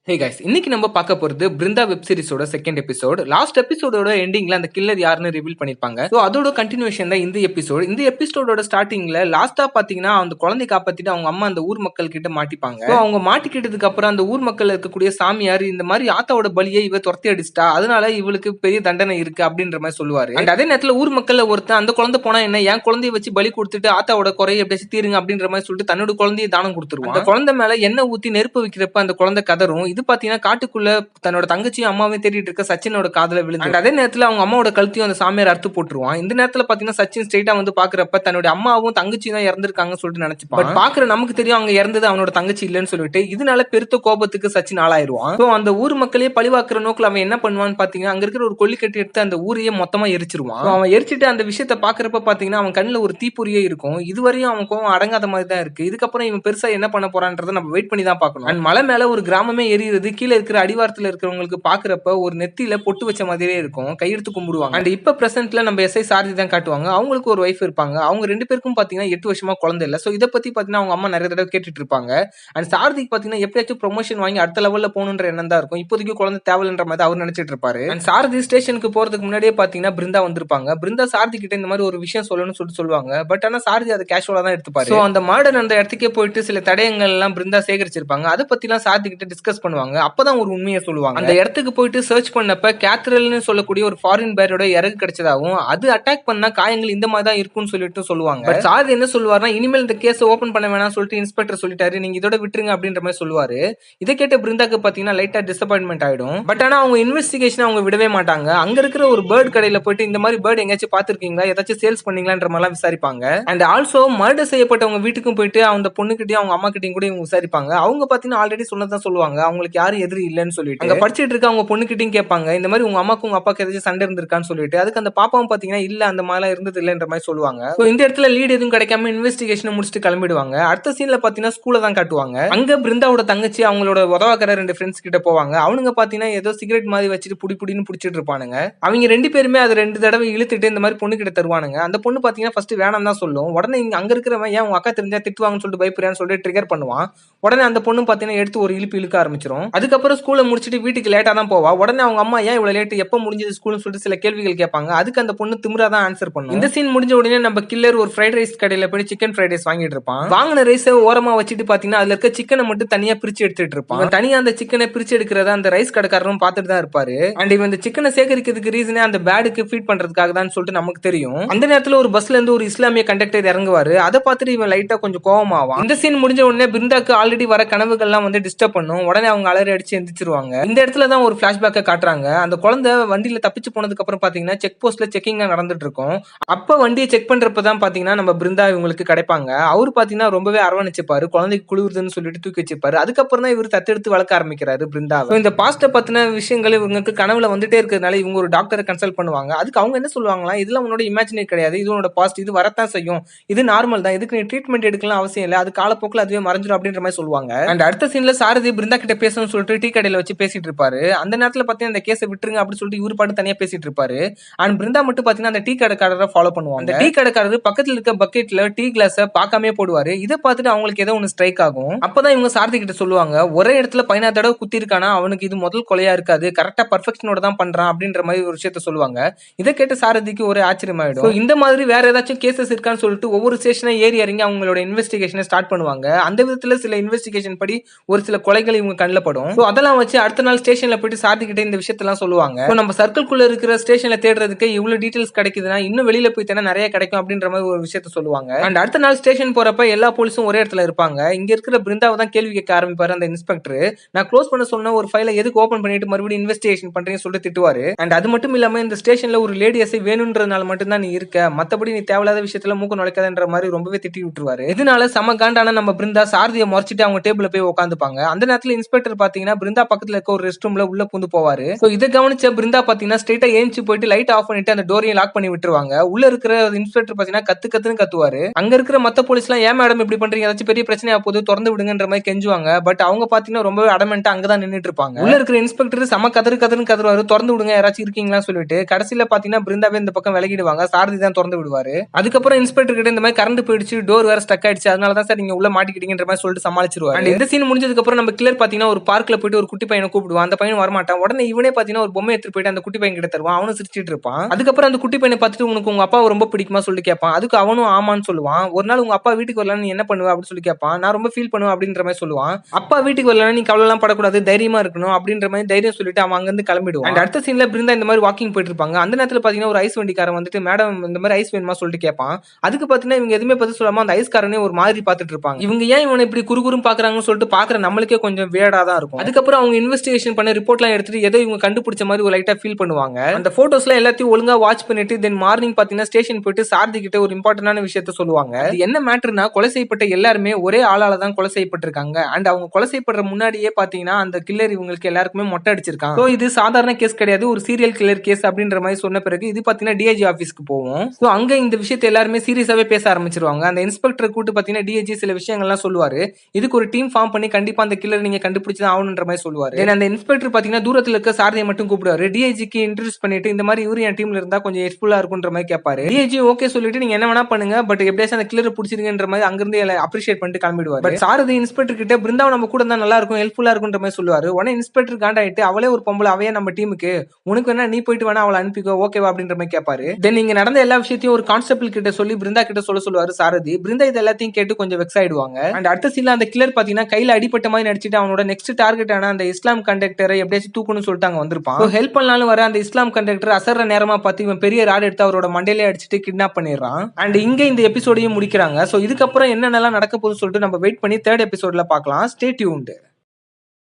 Hey guys, இன்னைக்கு நம்ம பார்க்க போறது பிருந்தா வெப் சீரிஸோட செகண்ட் எபிசோட். லாஸ்ட் எபிசோடோட எண்டிங்ல அந்த கில்லர் யாருன்னு ரிவீல் பண்ணிருப்பாங்க. சோ அதோட கண்டினியூஷன் தான் இந்த எபிசோட். இந்த எபிசோடோட ஸ்டார்டிங்ல லாஸ்டா பாத்தீங்கன்னா அந்த குழந்தை காப்பாத்திட்டு அவங்க அம்மா அந்த ஊர் மக்கள் கிட்ட மாட்டிப்பாங்க. சோ அவங்க மாட்டிக்கிட்டதுக்கு அப்புறம் அந்த ஊர் மக்கள் இருக்கக்கூடிய சாமியார் இந்த மாதிரி ஆத்தாவோட பலியை இவ துரத்தி அடிச்சிட்டா, அதனால இவளுக்கு பெரிய தண்டனை இருக்கு அப்படின்ற மாதிரி சொல்லுவாரு. அண்ட் அதே நேரத்துல ஊர் மக்கள்ல ஒருத்தன் அந்த குழந்தை போனா என்ன, என் குழந்தைய வச்சு பலி கொடுத்துட்டு ஆத்தாவோட குறையை எப்படியாச்சும் தீருங்க அப்படின்ற மாதிரி சொல்லிட்டு தன்னோட குழந்தைய தானம் கொடுத்துருவான். அந்த குழந்தை மேல எண்ணெய் ஊத்தி நெருப்பு வைக்கிறப்ப அந்த குழந்தை கதரும். இது பாத்தீங்கன்னா காட்டுக்குள்ள தன்னோட தங்கச்சியும் அம்மாவையும் தேடிட்டு இருக்க சச்சினோட காதல விழுந்து அதே நேரத்துல அவங்க அம்மாவோட கழுத்தையும் அந்த சாமியார் அறுத்து போட்டுருவான். இந்த நேரத்துல பாத்தீங்கன்னா சச்சின் ஸ்ட்ரெயிட்டா வந்து பாக்குறப்ப தன்னோட அம்மாவும் தங்கச்சியும் தான் இறந்திருக்காங்கன்னு சொல்லிட்டு நினைச்சுப்பான். பட் பாக்குற நமக்கு தெரியும் அவங்க இறந்தது அவனோட தங்கச்சி இல்லன்னு சொல்லிட்டு இதனால பெருத்த கோபத்துக்கு சச்சின் ஆளாயிருவான். சோ அந்த ஊர் மக்களே பழிவாக்குற நோக்கில் அவன் என்ன பண்ணுவான்னு பாத்தீங்கன்னா அங்க இருக்கிற ஒரு கொல்லிக்கட்டி எடுத்து அந்த ஊரையே மொத்தமா எரிச்சிருவான். அவன் எரிச்சிட்டு அந்த விஷயத்த பாக்குறப்ப பாத்தீங்கன்னா அவன் கண்ணுல ஒரு தீப்பொறியே இருக்கும். இதுவரையும் அவன் கோவம் அடங்காத மாதிரி தான் இருக்கு. இதுக்கப்புறம் இவன் பெருசா என்ன பண்ண போறான்றத நம்ம வெயிட் பண்ணி தான் பார்க்கணும். அண்ட் மலை மேல ஒரு கிராமமே எரியுறது கீழே இருக்கிற அடிவாரத்துல இருக்கிறவங்களுக்கு பாக்குறப்ப ஒரு நெத்தியில பொட்டு வச்ச மாதிரியே இருக்கும். கையெடுத்து கும்பிடுவாங்க. அண்ட் இப்ப பிரசன்ட்ல நம்ம எஸ்ஐ சாரதி தான் காட்டுவாங்க. அவங்களுக்கு ஒரு வைஃப் இருப்பாங்க. அவங்க ரெண்டு பேருக்கும் பாத்தீங்கன்னா 8 வருஷமா குழந்தை இல்ல. சோ இதை பத்தி பாத்தீங்கன்னா அவங்க அம்மா நிறைய தடவை கேட்டுட்டு இருப்பாங்க. அண்ட் சாரதிக்கு பாத்தீங்கன்னா எப்படியாச்சும் ப்ரொமோஷன் வாங்கி அடுத்த லெவல்ல போகணுன்ற எண்ணம் தான் இருக்கும். இப்போதைக்கு குழந்தை தேவைன்ற மாதிரி அவர் நினைச்சிட்டு இருப்பாரு. அண்ட் சாரதி ஸ்டேஷனுக்கு போறதுக்கு முன்னாடியே பாத்தீங்கன்னா பிருந்தா வந்திருப்பாங்க. பிருந்தா சாரதி கிட்ட இந்த மாதிரி ஒரு விஷயம் சொல்லணும்னு சொல்லிட்டு சொல்லுவாங்க. பட் ஆனா சாரதி அதை கேஷுவலா தான் எடுத்துப்பாரு. சோ அந்த மாடர்ன் அந்த இடத்துக்கே போயிட்டு சில தடயங்கள் எல்லாம் பிருந்தா சேகரிச்சிருப்பாங்க. அதை பத்தி எல்லாம் சாரதி கிட்ட டிஸ்கஸ் பண்ணுவாங்க. அப்பதான் ஒரு உண்மையை சொல்லுவாங்க. அந்த இடத்துக்கு போயிட்டு சர்ச் பண்ணப்ப கேத்ரல்னு சொல்லக்கூடிய ஒரு ஃபாரின் பேரோட இறகு கிடைச்சதாகவும் அது அட்டாக் பண்ணா காயங்கள் இந்த மாதிரி தான் இருக்கும்னு சொல்லிட்டு சொல்லுவாங்க. பட் சாரதி என்ன சொல்லுவாருன்னா இனிமேல் இந்த கேஸ் ஓபன் பண்ண வேணாம் சொல்லிட்டு இன்ஸ்பெக்டர் சொல்லிட்டாரு, நீங்க இதோட விட்டுருங்க அப்படின்ற மாதிரி சொல்லுவாரு. இதை கேட்ட பிருந்தாக்கு பாத்தீங்கன்னா லைட்டா டிசப்பாயின்மெண்ட் ஆயிடும். பட் ஆனா அவங்க இன்வெஸ்டிகேஷன் அவங்க விடவே மாட்டாங்க. அங்க இருக்கிற ஒரு பேர்ட் கடையில போயிட்டு இந்த மாதிரி பேர்ட் எங்கேயாச்சும் பாத்துருக்கீங்களா, ஏதாச்சும் சேல்ஸ் பண்ணீங்களான்ற மாதிரி விசாரிப்பாங்க. அண்ட் ஆல்சோ மர்டர் செய்யப்பட்டவங்க வீட்டுக்கும் போயிட்டு அந்த பொண்ணுகிட்டயும் அவங்க அம்மா கிட்டையும் கூட இவங்க விசாரிப்பாங்க. அவங்க பாத்தீங்கன்னா ஆல்ரெடி சொன்னதான் சொல்லுவாங்க, அவங்களுக்கு யாரும் எதிரி இல்லைன்னு சொல்லிட்டு. அங்க படிச்சிட்டு இருக்க அவங்க பொண்ணு கிட்டையும் கேட்பாங்க, இந்த மாதிரி உங்க அம்மாக்கும் உங்க அப்பாக்கு ஏதாச்சும் சண்டை இருந்திருக்கான்னு சொல்லிட்டு. அதுக்கு அந்த பாப்பாவும் பாத்தீங்கன்னா இல்ல அந்த மாதிரிலாம் இருந்தது இல்லைன்ற மாதிரி சொல்லுவாங்க. சோ இந்த இடத்துல லீட் எதுவும் கிடைக்காம இன்வெஸ்டிகேஷன் முடிச்சுட்டு கிளம்பிடுவாங்க. அடுத்த சீன்ல பாத்தீங்கன்னா ஸ்கூல்ல தான் காட்டுவாங்க. அங்க பிருந்தாவோட தங்கச்சி அவங்களோட உதவாக்கிற 2 ஃப்ரெண்ட்ஸ் கிட்ட போவாங்க. அவனுங்க பாத்தீங்கன்னா ஏதோ சிகரெட் மாதிரி வச்சுட்டு புடின்னு புடிச்சிட்டு இருப்பானுங்க. அவங்க 2 பேருமே அது 2 தடவை இழுத்துட்டு இந்த மாதிரி பொண்ணு கிட்ட தருவானுங்க. அந்த பொண்ணு பாத்தீங்கன்னா ஃபர்ஸ்ட் வேணாம் தான் சொல்லும். உடனே அங்க இருக்கிறவன் ஏன் உங்க அக்கா தெரிஞ்சா திட்டுவாங்கன்னு சொல்லிட்டு பயப்படுறான்னு சொல்லிட்டு ட்ரிகர் பண்ணுவான். உடனே அந்த பொண்ணு பாத்தீங்கன்னா எடுத்து ஒரு இழுக்க ஆரம்பிச்சிடும். அதுக்கப்புறம் ஸ்கூல்ல முடிச்சுட்டு வீட்டுக்கு லேட்டா தான் போவா. உடனே அவங்க அம்மா ஏன் இவ்வளவு லேட், எப்ப முடிஞ்சது ஸ்கூல்னு சொல்லிட்டு சில கேள்விகள் கேட்பாங்க. அதுக்கு அந்த பொண்ணு திமிரா தான் ஆன்சர் பண்ணும். இந்த சீன் முடிஞ்ச உடனே நம்ம கில்லர் ஒரு ஃப்ரைட் ரைஸ் கடையில போய் சிக்கன் ஃப்ரைட் ரைஸ் வாங்கிட்டு இருப்பான். வாங்கின ரைஸை ஓரமா வச்சுட்டு பாத்தீங்கன்னா அதுல இருக்க சிக்கனை மட்டும் தனியா பிரிச்சு எடுத்துட்டு இருப்பான். தனியா அந்த சிக்கனை பிரிச்சு எடுக்கிறத அந்த ரைஸ் கடைக்காரரும் பார்த்துட்டு தான் இருப்பாரு. அண்ட் இவன் இந்த சிக்கனை சேகரிக்கிறதுக்கு ரீசனே அந்த பேடுக்கு ஃபீட் பண்றதுக்காக தான் சொல்லிட்டு நமக்கு தெரியும். அந்த நேரத்துல ஒரு பஸ்ல இருந்து ஒரு இஸ்லாமிய கண்டக்டர் இறங்குவாரு. அதை பார்த்துட்டு இவன் லைட்டா கொஞ்சம் கோவமாவான். இந்த சீன் முடிஞ்ச உடனே பிருந்தாக்கு ஆல்ரெடி வர கனவுகள்லாம் வந்து டிஸ்டர்ப் பண்ணும். உடனே அவங்க அலறி அடிச்சு எந்திரிச்சிருவாங்க. இந்த இடத்துல தான் ஒரு பிளாஷ்பேக்கை காட்டுறாங்க. அந்த குழந்தை வண்டியில தப்பிச்சு போனதுக்கு அப்புறம் பாத்தீங்கன்னா செக் போஸ்ட்ல செக்கிங் நடந்துட்டு இருக்கும். அப்ப வண்டியை செக் பண்றப்பதான் பாத்தீங்கன்னா நம்ம பிருந்தா இவங்களுக்கு கிடைப்பாங்க. அவரு பாத்தீங்கன்னா ரொம்பவே அரவணைச்சுப்பாரு. குழந்தைக்கு குளிர்துன்னு சொல்லிட்டு தூக்கி வச்சுப்பாரு. அதுக்கப்புறம் தான் இவர் தத்தெடுத்து வளர்க்க ஆரம்பிக்கிறாரு பிருந்தா. இந்த பாஸ்ட பத்தின விஷயங்கள் இவங்களுக்கு கனவுல வந்துட்டே இருக்கிறதுனால இவங்க ஒரு டாக்டரை கன்சல்ட் பண்ணுவாங்க. அதுக்கு அவங்க என்ன சொல்லுவாங்களா, இதெல்லாம் உன்னோட இமேஜினே கிடையாது, இது உன்னோட பாஸ்ட், இது வரத்தான் செய்யும், இது நார்மல் தான், இதுக்கு நீ ட்ரீட்மெண்ட் எடுக்கலாம் அவசியம் இல்லை, அது காலப்போக்கில் அதுவே மறைஞ்சிடும் அப்படின்ற மாதிரி சொல்லுவாங்க. அண்ட் அடுத்த சீன்ல சாரதி பிருந்தா கிட்ட பேசணும்னு சொல்லிட்டு டீ கடையில வச்சு பேசிட்டு இருப்பாரு. அந்த நேரத்துல பாத்தீங்கன்னா இந்த கேஸை விட்டுருங்க அப்படின்னு சொல்லிட்டு இவரு பாட்டு தனியா பேசிட்டு இருப்பாரு. அண்ட் பிருந்தா மட்டும் பாத்தீங்கன்னா அந்த டீ கடைக்காரரை ஃபாலோ பண்ணுவாங்க. அந்த டீ கடைக்காரரு பக்கத்துல இருக்க பக்கெட்ல டீ கிளாஸ பார்க்காமே போடுவாரு. இதை பார்த்துட்டு அவங்களுக்கு ஏதோ ஒன்னு ஸ்ட்ரைக் ஆகும். அப்பதான் இவங்க சாரதி கிட்ட சொல்லுவாங்க, ஒரே இடத்துல 16 தடவை குத்தி இருக்கானா, அவனுக்கு இது முதல் கொலையா இருக்காது, கரெக்டா பர்ஃபெக்ஷனோட தான் பண்றான் அப்படின்ற மாதிரி ஒரு விஷயத்த சொல்லுவாங்க. இதை கேட்டு சாரதிக்கு ஒரு ஆச்சரியமாயிடும். இந்த மாதிரி வேற ஏதாச்சும் கேசஸ் இருக்கான்னு சொல்லிட்டு ஒவ்வொரு ஸ்டேஷனை ஏறி இறங்கி அவங்களோட இன்வெஸ்டிகேஷனை ஸ்டார்ட் பண்ணுவாங்க. அந்த விதத்துல சில இன்வெஸ்டிகேஷன் படி ஒரு சில கொலைகள் இவங்க கண்ணில் படும். அதெல்லாம் வச்சு அடுத்த நாள் ஸ்டேஷன்ல போயிட்டு சாரதி கிட்ட இந்த விஷயத்தெல்லாம் சொல்லுவாங்க. நம்ம சர்க்கிள்குள்ள இருக்கிற ஸ்டேஷன்ல தேடுறதுக்கு இவ்வளவு டீடைல்ஸ் கிடைக்குதுன்னா இன்னும் வெளியில போய் தானே நிறைய கிடைக்கும் அப்படின்ற மாதிரி ஒரு விஷயத்த சொல்லுவாங்க. அண்ட் அடுத்த நாள் ஸ்டேஷன் போறப்ப எல்லா போலீஸும் ஒரே இடத்துல இருப்பாங்க. இங்க இருக்கிற பிருந்தாவை தான் கேள்வி கேட்க ஆரம்பிப்பாரு அந்த இன்ஸ்பெக்டர். நான் க்ளோஸ் பண்ண சொன்ன ஒரு ஃபைலை எதுக்கு ஓபன் பண்ணிட்டு மறுபடியும் இன்வெஸ்டிகேஷன் பண்றீங்கன்னு சொல்லிட்டு திட்டுவாரு. அண்ட் அது மட்டும் இல்லாம இந்த ஸ்டேஷன்ல ஒரு லேடி எஸ்ஐ வேணும்ன்றதுனால மட்டும் தான் நீ இருக்க, மத்தபடி நீ தேவையில்லாத விஷயத்துல மூக்க நுழைக்காதன்ற மாதிரி ரொம்பவே திட்டி விட்டுருவாரு. இதனால சம காண்டான நம்ம பிருந்தா சாரதியை முறைச்சிட்டு அவங்க டேபிள்ல போய் உட்காந்துப்பாங்க. அந்த நேரத்துல இன்ஸ்பெக்டர் பாத்தீங்கன்னா பிருந்தா பக்கத்துல இருக்க ஒரு ரெஸ்ட் ரூம்ல உள்ள பூந்து போவாரு. இதை கவனிச்ச பிருந்தா பாத்தீங்கன்னா ஸ்ட்ரைட்டா ஏஞ்சி போயிட்டு லைட் ஆஃப் பண்ணிட்டு அந்த டோரையும் லாக் பண்ணி விட்டுருவாங்க. உள்ள இருக்கிற இன்ஸ்பெக்டர் பாத்தீங்கன்னா கத்துன்னு கத்துவாரு. அங்க இருக்கிற மத்த போலீஸ் எல்லாம் ஏன் மேடம் இப்படி பண்றீங்க, ஏதாச்சும் பெரிய பிரச்சனையா போது திறந்து விடுங்கன்ற மாதிரி கெஞ்சுவாங்க. பட் அவங்க பாத்தீங்கன்னா ரொம்பவே அடமெண்டா அங்கதான் நின்னுட்டு இருப்பாங்க. உள்ள இருக்கிற இன்ஸ்பெக்டர் சம கதறுன்னு கதறுவாரு, திறந்து விடுங்க யாராச்சும் இருக்கீங்களான்னு சொல்லிட்டு. கடைசியில பாத்தீங்கன்னா பிருந்தாவே இந்த பக்கம் விலகிடுவாங்க. சாரதி தான் திறந்து விடுவாரு. அதுக்கப்புறம் இன்ஸ்பெக்டர் கிட்ட இந்த மாதிரி கரண்ட் போயிடுச்சு, டோர் வேற ஸ்டக் ஆயிடுச்சு, அதனாலதான் சார் நீங்க உள்ள மாட்டிக்கிட்டீங்கன்ற மாதிரி சொல்லிட்டு சமாளிச்சிருவாரு. இந்த சீன் முடிஞ்சதுக்கு அப்புறம் நம்ம கில்லர் பாத்தீங்கன்னா ஒரு பார்க்ல போயிட்டு ஒரு குட்டி பையனை கூப்பிடுவான். அந்த பையன் வரமாட்டான். உடனே இவனே பாத்தீங்கன்னா ஒரு பொம்மை எடுத்துட்டு போயிட்டு அந்த குட்டி பையன் கிட்ட தருவான். அவனும் சிரிச்சிட்டு இருப்பான். அதுக்கப்புறம் அந்த குட்டி பையனை பார்த்துட்டு உனக்கு உங்க அப்பா ரொம்ப பிடிக்குமா சொல்லி கேட்பான். அதுக்கு அவனும் ஆமான்னு சொல்லுவான். ஒரு நாள் உங்க அப்பா வீட்டுக்கு வரலன்னு நீ என்ன பண்ணுவ அப்படின்னு சொல்லி கேட்பான். நான் ரொம்ப ஃபீல் பண்ணுவேன் அப்படின்ற மாதிரி சொல்லுவான். அப்பா வீட்டுக்கு வரலன்னா நீ கவலை எல்லாம் படக்கூடாது, தைரியமா இருக்கணும் அப்படின்ற மாதிரி தைரியம் சொல்லிட்டு அவன் அங்கிருந்து கிளம்பிடுவான். அண்ட் அடுத்த சீன்ல பிருந்தா இந்த மாதிரி வாக்கிங் போயிட்டு இருப்பாங்க. அந்த நேரத்துல பாத்தீங்கன்னா ஒரு ஐஸ் வண்டிக்காரன் வந்துட்டு மேடம் இந்த மாதிரி ஐஸ் வேணுமா சொல்லிட்டு கேட்பான். அதுக்கு பாத்தீங்கன்னா இவங்க எதுவுமே பதில் சொல்லாம அந்த ஐஸ்காரனே ஒரு மாதிரி பாத்துட்டு இருப்பாங்க. இவங்க ஏன் இவனை இப்படி குறுகுறுன்னு பாக்குறாங்கன்னு சொல்லிட்டு பாக்குற நம்மளுக்கே கொஞ்சம் வேடா தான் இருக்கும். அதுக்கப்புறம் அவங்க இன்வெஸ்டிகேஷன் பண்ண ரிப்போர்ட் எல்லாம் எடுத்துட்டு ஏதோ இவங்க கண்டுபிடிச்ச மாதிரி ஒரு லைட்டா ஃபீல் பண்ணுவாங்க. அந்த போட்டோஸ்ல எல்லாத்தையும் ஒழுங்கா வாட்ச் பண்ணிட்டு தென் மார்னிங் பாத்தீங்கன்னா ஸ்டேஷன் போயிட்டு சாரதி கிட்ட ஒரு இம்பார்ட்டன்டான விஷயத்த சொல்லுவாங்க. அது என்ன மேட்டர்னா கொலை செய்யப்பட்ட எல்லாருமே ஒரே ஆளால தான் கொலை செய்யப்பட்டிருக்காங்க. அண்ட் அவங்க கொலை செய்யப்படுற முன்னாடியே பாத்தீங்கன்னா அந்த கில்லர் இவங்களுக்கு எல்லாருக்குமே மொட்டை அடிச்சிருக்காங்க. சோ இது சாதாரண கேஸ் கிடையாது, ஒரு சீரியல் கில்லர் கேஸ் அப்படின்ற மாதிரி சொன்ன பிறகு இது பாத்தீங்கன்னா டிஐஜி ஆபீஸ்க்கு போவோம். சோ அங்க இந்த விஷயத்தை எல்லாருமே சீரியஸாவே பேச ஆரம்பிச்சிருவாங்க. அந்த இன்ஸ்பெக்டர் கூட்டு பாத்தீங்கன்னா டிஐஜி சில விஷயங்கள்லாம் சொல்லுவாரு. இதுக்கு ஒரு டீம் ஃபார்ம் பண்ணி கண்டிப்பா அந்த கில்லர் நீங்க கண்டுபிடிச்சு ஆகணும்ன்ற மாதிரி சொல்லுவாரு. அந்த இன்ஸ்பெக்டர் பாத்தீங்கன்னா தூரத்துல இருக்க சாரதியை மட்டும் கூப்பிடுவாரு. டிஐஜிக்கு இன்ட்ரோடியூஸ் பண்ணிட்டு இந்த மாதிரி இவரு என் டீம்ல இருந்தா கொஞ்சம் ஹெல்ப்ஃபுல்லா இருக்கும்ன்ற மாதிரி கேட்பாரு. டிஐஜி ஓகே சொல்லிட்டு நீங்க என்ன வேணா பண்ணுங்க, பட் எப்படியாச்சும் அந்த கில்லர் பிடிச்சிருங்கன்ற மாதிரி அங்கிருந்து அப்ரிஷியேட் பண்ணிட்டு கிளம்பிடுவாரு. பட் சாரதி இன்ஸ்பெக்டர் கிட்ட பிருந்தாவை நம்ம கூட இருந்தா நல்லா இருக்கும், ஹெல்ப்ஃபுல்லா இருக்கும்ன்ற மாதிரி சொல்லுவாரு. உடனே இன்ஸ்பெக்டர் காண்டாயிட்டு அவளே ஒரு பொம்பளை, அவையே நம்ம டீமுக்கு, உனக்கு வேணா நீ போயிட்டு வேணா அவளை அனுப்பிக்கோ ஓகேவா அப்படின்ற மாதிரி கேட்பாரு. தென் இங்க நடந்த எல்லா விஷயத்தையும் ஒரு கான்ஸ்டபிள் கிட்ட சொல்லி பிருந்தா கிட்ட சொல்லுவாரு சாரதி. பிருந்தா இது எல்லாத்தையும் கேட்டு கொஞ்சம் வெக்ஸ் ஆயிடுவாங்க. அண்ட் அடுத்த சீன்ல அந்த கில்லர் பாத்தீங்கன்னா கையில அடிப்பட்ட மாதிரி நடிச்சிட்டு அவனோட நெக்ஸ்ட் டார்கெட் ஆன அந்த இஸ்லாம் கண்டக்டரை எப்படியாச்சும் தூக்கணும்னு சொல்லிட்டு அங்க வந்திருப்பான். ஹெல்ப் பண்ணலாம்னு வர அந்த இஸ்லாம் கண்டக்டர் அசர்ற நேரமா பார்த்து இவன் பெரிய ராட் எடுத்து அவரோட மண்டையிலே அடிச்சுட்டு கிட்னாப் பண்ணிடுறான். அண்ட் இங்க இந்த எபிசோடையும் முடிக்கிறாங்க. சோ இதுக்கப்புறம் என்னென்னலாம் நடக்க போகுதுன்னு சொல்லிட்டு நம்ம வெயிட் பண்ணி 3rd எபிசோட்ல பார்க்கலாம். Stay tuned.